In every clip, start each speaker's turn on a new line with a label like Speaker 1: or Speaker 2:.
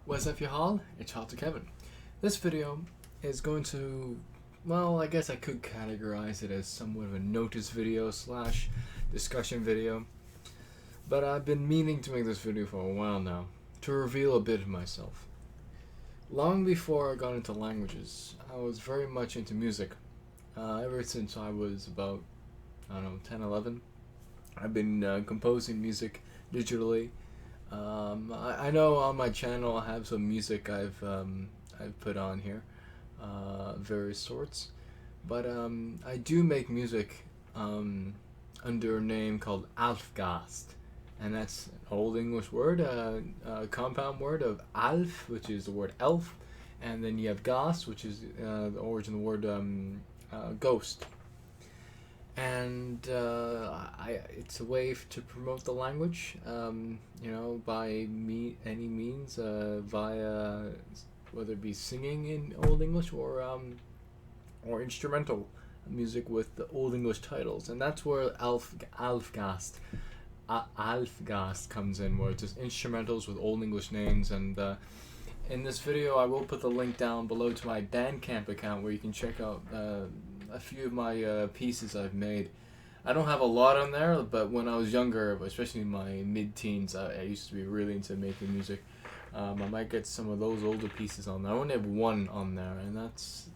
Speaker 1: What's up, y'all? It's Dr. Kevin. This video is going to, well, I guess I could categorize it as somewhat of a notice video slash discussion video. But I've been meaning to make this video for a while now, to reveal a bit of myself. Long before I got into languages, I was very much into music. Ever since I was about, 10, 11, I've been composing music digitally. I know on my channel I have some music I've put on here, various sorts, but I do make music under a name called Ælfgāst, and that's an Old English word, a compound word of Alf, which is the word elf, and then you have Gast, which is the origin of the word ghost. And it's a way to promote the language, by any means, via whether it be singing in Old English or instrumental music with the Old English titles, and that's where Ælfgāst comes in, where it's just instrumentals with Old English names. And in this video, I will put the link down below to my Bandcamp account where you can check out a few of my pieces I've made. I don't have a lot on there, but when I was younger, especially in my mid-teens, I used to be really into making music. I might get some of those older pieces on there. I only have one on there, and that's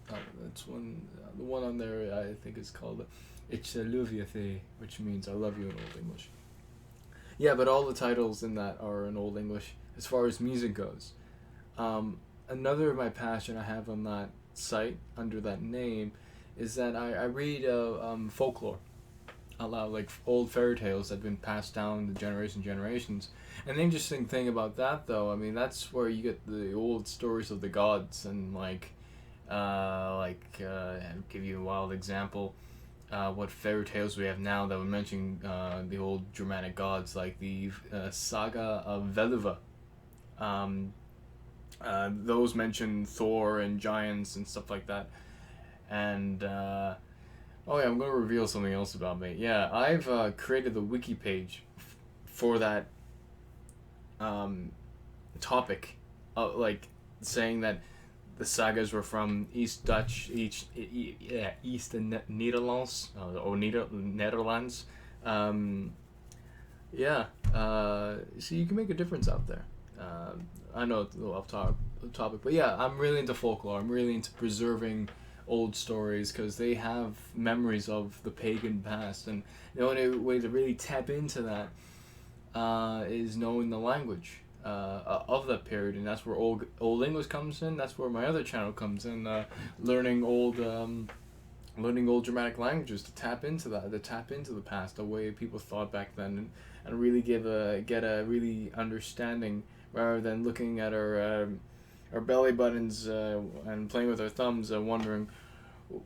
Speaker 1: one. The one on there I think is called Ælfgāst, which means I love you in Old English. Yeah, but all the titles in that are in Old English as far as music goes. Another of my passion I have on that site under that name is that I read folklore aloud, like old fairy tales that have been passed down to generations. And the interesting thing about that, though, I mean, that's where you get the old stories of the gods, and I'll give you a wild example. What fairy tales we have now that we're mentioning the old Germanic gods, like the saga of Veluva. Those mention Thor and giants and stuff like that. And I'm going to reveal something else about me. Yeah, I've created the Wiki page for that topic, saying that the sagas were from East the Netherlands, Netherlands. So you can make a difference out there. I know it's a little off topic, but yeah, I'm really into folklore. I'm really into preserving old stories because they have memories of the pagan past, and the only way to really tap into that is knowing the language of that period, and that's where old English comes in. That's where my other channel comes in, learning old Germanic languages to tap into the past, the way people thought back then, and really get a really understanding, rather than looking at our belly buttons and playing with our thumbs, wondering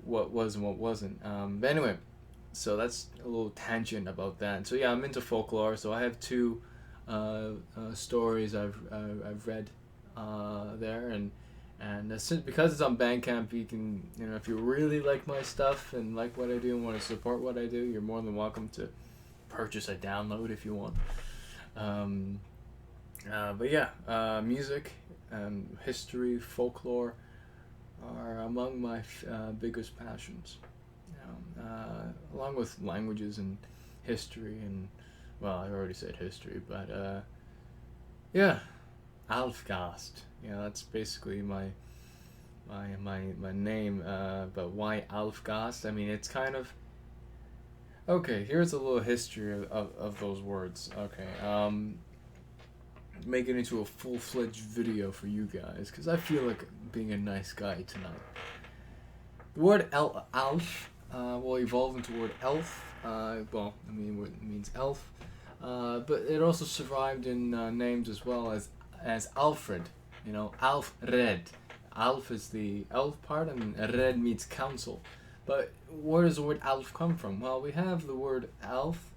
Speaker 1: what was and what wasn't. But anyway, so that's a little tangent about that. So yeah, I'm into folklore. So I have two stories I've read there, and because it's on Bandcamp, you can, if you really like my stuff and like what I do and want to support what I do, you're more than welcome to purchase a download if you want. But yeah, music and history, folklore are among my biggest passions. Along with languages and history, and well, I already said history, but yeah, Ælfgāst. That's basically my name. But why Ælfgāst? I mean, it's kind of okay. Here's a little history of those words. Okay. Make it into a full-fledged video for you guys, because I feel like being a nice guy tonight. The word elf will evolve into the word elf. It means elf, but it also survived in names as well as Alfred. Alfred. Alf is the elf part, and red means council. But where does the word elf come from? Well, we have the word alf,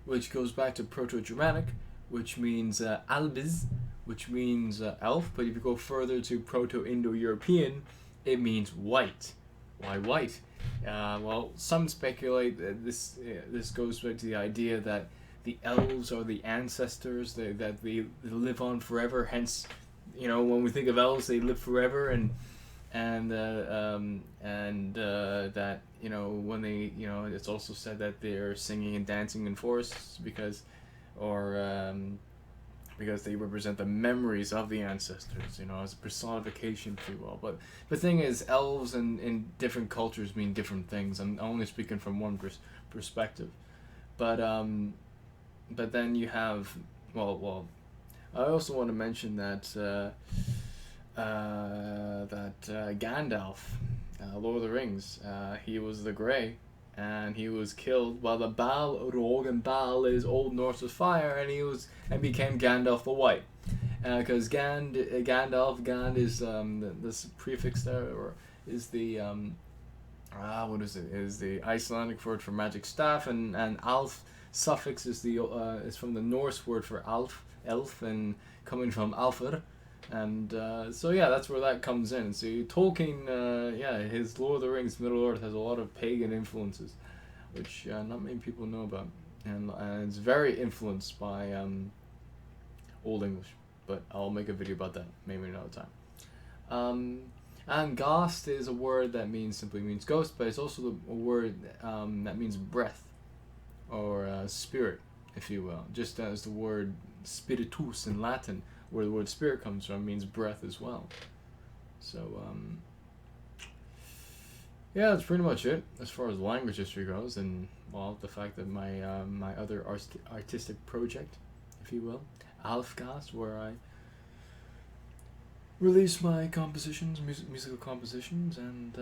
Speaker 1: which goes back to Proto-Germanic, which means albis, which means elf. But if you go further to Proto-Indo-European, it means white. Why white? Well, some speculate that this goes back to the idea that the elves are the ancestors, that they live on forever, hence you know, when we think of elves, they live forever, and that, you know, when they, you know, it's also said that they're singing and dancing in forests because they represent the memories of the ancestors, you know, as a personification, if you will. But the thing is, elves in different cultures mean different things. I'm only speaking from one perspective. But then you have, well, I also want to mention that Gandalf, Lord of the Rings, he was the Grey, and he was killed by the Balrog, and Bal is Old Norse of fire, and became Gandalf the White, because Gandalf, Gand is this prefix there, or is the what is it? Is the Icelandic word for magic staff, and Alf suffix is is from the Norse word for elf, and coming from Alfr. And so yeah, that's where that comes in. So Tolkien, his Lord of the Rings, Middle Earth has a lot of pagan influences, which not many people know about, and it's very influenced by Old English. But I'll make a video about that maybe another time. Ælfgāst is a word that simply means ghost, but it's also a word that means breath, or spirit, if you will. Just as the word spiritus in Latin, where the word spirit comes from, means breath as well. So yeah, that's pretty much it as far as language history goes, and well, the fact that my my other artistic project, if you will, Ælfgāst, where I release my compositions, musical compositions, and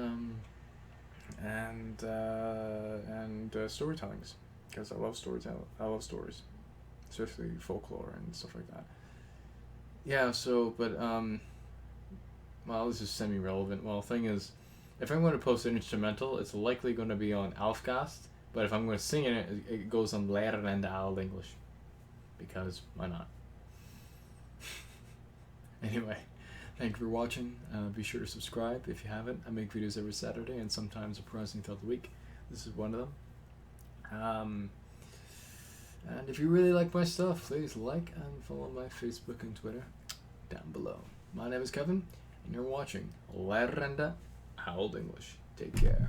Speaker 1: storytellings, because I love storytelling. I love stories, especially folklore and stuff like that. Yeah, so, but, well, this is semi-relevant. Well, the thing is, if I'm going to post an instrumental, it's likely going to be on Ælfgāst, but if I'm going to sing in it, it goes on Lærerenda Old English, because why not? Anyway, thank you for watching. Be sure to subscribe if you haven't. I make videos every Saturday, and sometimes surprisingly throughout the week. This is one of them. And if you really like my stuff, please like and follow my Facebook and Twitter down below. My name is Kevin, and you're watching Lærerenda Old English. Take care.